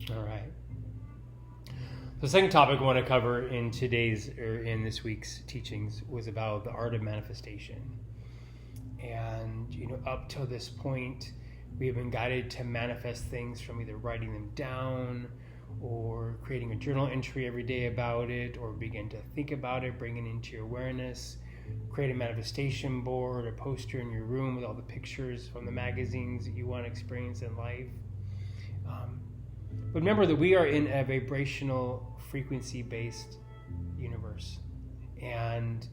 All right. The second topic I want to cover in this week's teachings was about the art of manifestation. And, up till this point, we have been guided to manifest things from either writing them down or creating a journal entry every day about it, or begin to think about it, bring it into your awareness, create a manifestation board, a poster in your room with all the pictures from the magazines that you want to experience in life. But remember that we are in a vibrational, frequency-based universe. And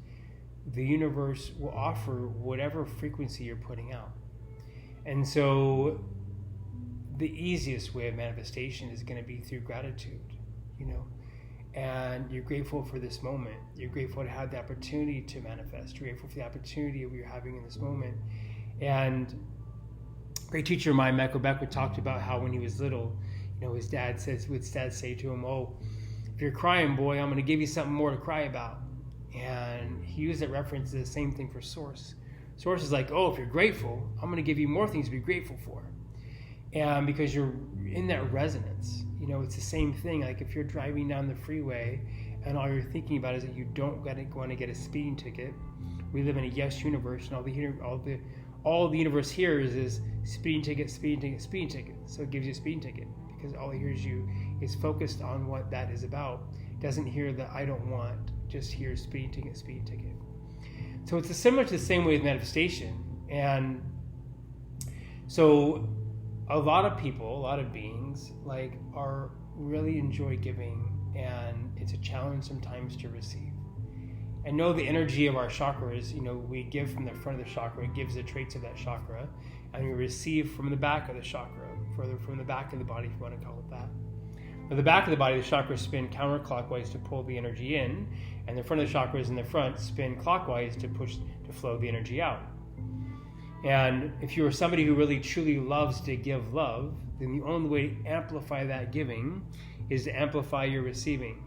the universe will offer whatever frequency you're putting out. And so the easiest way of manifestation is going to be through gratitude, and you're grateful for this moment. You're grateful to have the opportunity to manifest. You're grateful for the opportunity that we're having in this moment. And a great teacher of mine, Michael Beckwith, talked about how when he was little, his dad would say to him, "Oh, if you're crying, boy, I'm going to give you something more to cry about." And he used that reference to the same thing for Source. Source is like, "Oh, if you're grateful, I'm going to give you more things to be grateful for." And because you're in that resonance, it's the same thing. Like if you're driving down the freeway and all you're thinking about is that you don't want to get a speeding ticket. We live in a yes universe, and all the universe hears is speeding ticket, speeding ticket, speeding ticket. So it gives you a speeding ticket because all it hears you is focused on what that is about. It doesn't hear the I don't want, just hears speeding ticket, speeding ticket. So it's similar to the same way with manifestation. And so a lot of people, a lot of beings, are really enjoy giving, and it's a challenge sometimes to receive. And know the energy of our chakras. We give from the front of the chakra, it gives the traits of that chakra, and we receive from the back of the chakra, further from the back of the body, if you want to call it that. At the back of the body, the chakras spin counterclockwise to pull the energy in, and the front of the chakras in the front spin clockwise to flow the energy out. And if you're somebody who really truly loves to give love, then the only way to amplify that giving is to amplify your receiving.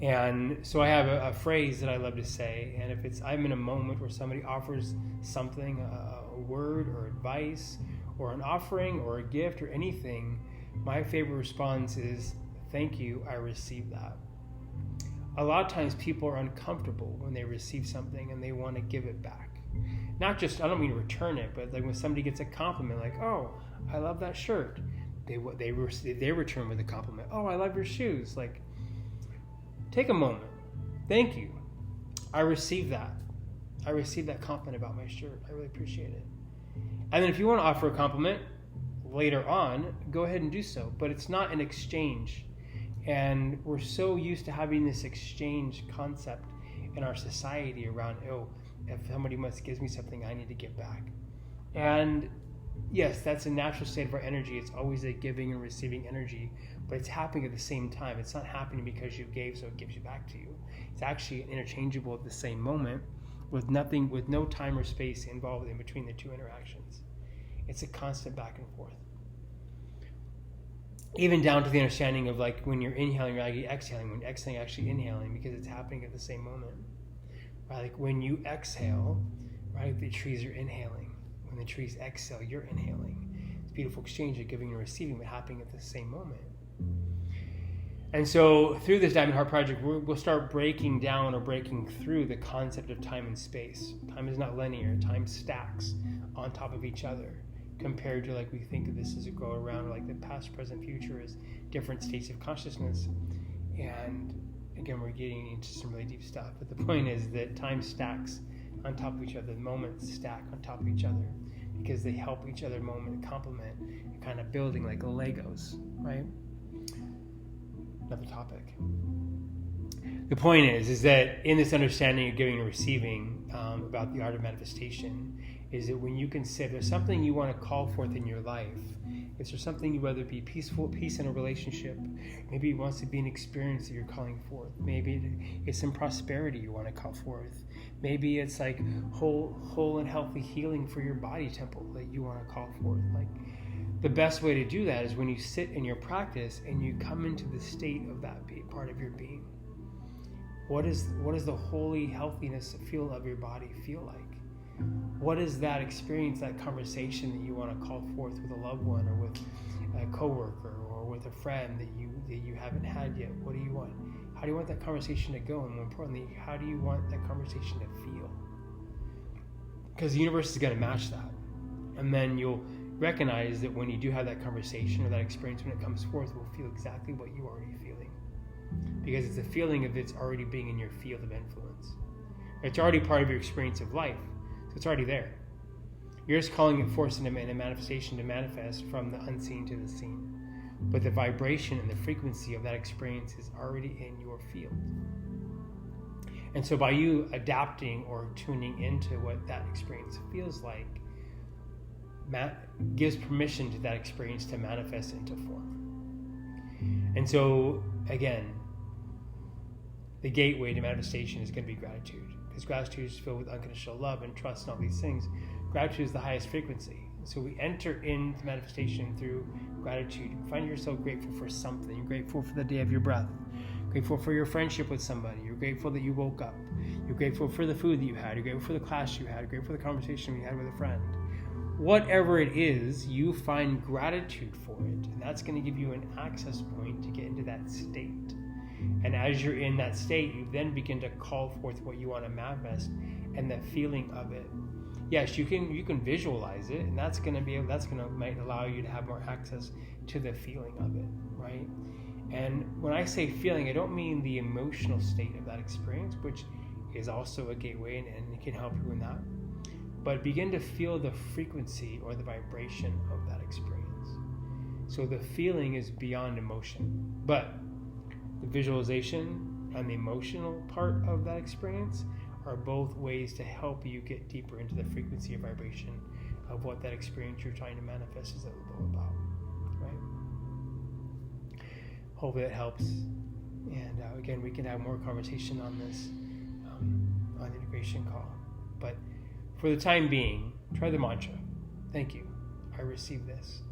And so I have a phrase that I love to say, and if I'm in a moment where somebody offers something, a word or advice or an offering or a gift or anything, my favorite response is, "Thank you, I received that." A lot of times people are uncomfortable when they receive something and they want to give it back. Not just, I don't mean return it, but like when somebody gets a compliment, like, "Oh, I love that shirt," they return with a compliment. "Oh, I love your shoes." Like, take a moment. Thank you. I received that. I received that compliment about my shirt. I really appreciate it. And then if you want to offer a compliment later on, go ahead and do so. But it's not an exchange. And we're so used to having this exchange concept in our society around, if somebody gives me something, I need to give back. And yes, that's a natural state of our energy. It's always a giving and receiving energy, but it's happening at the same time. It's not happening because you gave, so it gives you back to you. It's actually interchangeable at the same moment with no time or space involved in between the two interactions. It's a constant back and forth. Even down to the understanding of when you're inhaling, you're actually exhaling. When exhaling, you're actually inhaling because it's happening at the same moment. Right? Like when you exhale, right, the trees are inhaling. When the trees exhale, you're inhaling. It's a beautiful exchange of giving and receiving, but happening at the same moment. And so through this Diamond Heart Project, we'll start breaking down or breaking through the concept of time and space. Time is not linear. Time stacks on top of each other compared to we think of this as a go around, the past, present, future is different states of consciousness. And again, we're getting into some really deep stuff. But the point is that time stacks on top of each other. The moments stack on top of each other because they help each other moment and complement, kind of building like Legos, right? Another topic. The point is that in this understanding of giving and receiving about the art of manifestation, is that when you can say there's something you want to call forth in your life, if there's something, whether it be peace in a relationship, maybe it wants to be an experience that you're calling forth, maybe it's some prosperity you want to call forth, maybe it's whole and healthy healing for your body temple that you want to call forth. The best way to do that is when you sit in your practice and you come into the state of that part of your being. What does the holy healthiness feel of your body feel like? What is that experience, that conversation that you want to call forth with a loved one or with a coworker or with a friend that you haven't had yet? What do you want? How do you want that conversation to go? And more importantly, how do you want that conversation to feel? Because the universe is going to match that. And then you'll recognize that when you do have that conversation or that experience, when it comes forth, will feel exactly what you're already feeling. Because it's a feeling of it's already being in your field of influence. It's already part of your experience of life. So it's already there. You're just calling it forth in a manifestation to manifest from the unseen to the seen. But the vibration and the frequency of that experience is already in your field. And so by you adapting or tuning into what that experience feels like, gives permission to that experience to manifest into form. And so, again, the gateway to manifestation is going to be gratitude. Because gratitude is filled with unconditional love and trust and all these things. Gratitude is the highest frequency. So we enter into manifestation through gratitude. You find yourself grateful for something. You're grateful for the day of your breath. Grateful for your friendship with somebody. You're grateful that you woke up. You're grateful for the food that you had. You're grateful for the class you had. You're grateful for the conversation you had with a friend. Whatever it is, you find gratitude for it. And that's going to give you an access point to get into that state. And as you're in that state, you then begin to call forth what you want to manifest and the feeling of it. Yes, you can visualize it, and might allow you to have more access to the feeling of it, right? And when I say feeling, I don't mean the emotional state of that experience, which is also a gateway and it can help you in that. But begin to feel the frequency or the vibration of that experience. So the feeling is beyond emotion, but the visualization and the emotional part of that experience are both ways to help you get deeper into the frequency or vibration of what that experience you're trying to manifest is all about, right? Hopefully that helps. And again, we can have more conversation on this on the integration call. But for the time being, try the mantra. Thank you. I receive this.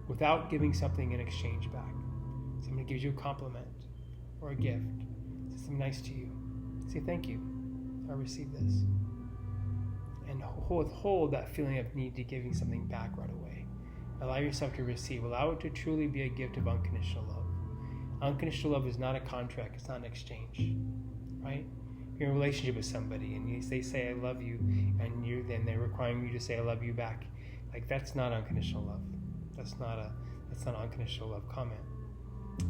Without giving something in exchange back. Somebody gives you a compliment or a gift. Say something nice to you. Say thank you. I receive this. And hold that feeling of need to giving something back right away. Allow yourself to receive. Allow it to truly be a gift of unconditional love. Unconditional love is not a contract. It's not an exchange, right? You're in a relationship with somebody and they say I love you, and then they're requiring you to say I love you back. Like, that's not unconditional love. That's not an unconditional love comment.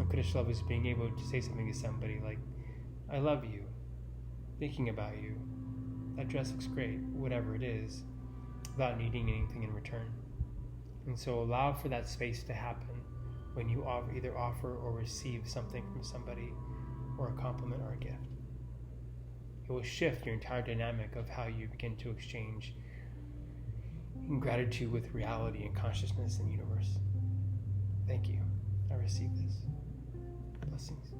Unconditional love is being able to say something to somebody like, I love you, thinking about you, that dress looks great, whatever it is, without needing anything in return. And so allow for that space to happen when you either offer or receive something from somebody, or a compliment or a gift. It will shift your entire dynamic of how you begin to exchange in gratitude with reality and consciousness and universe. Thank you. I receive this. Blessings.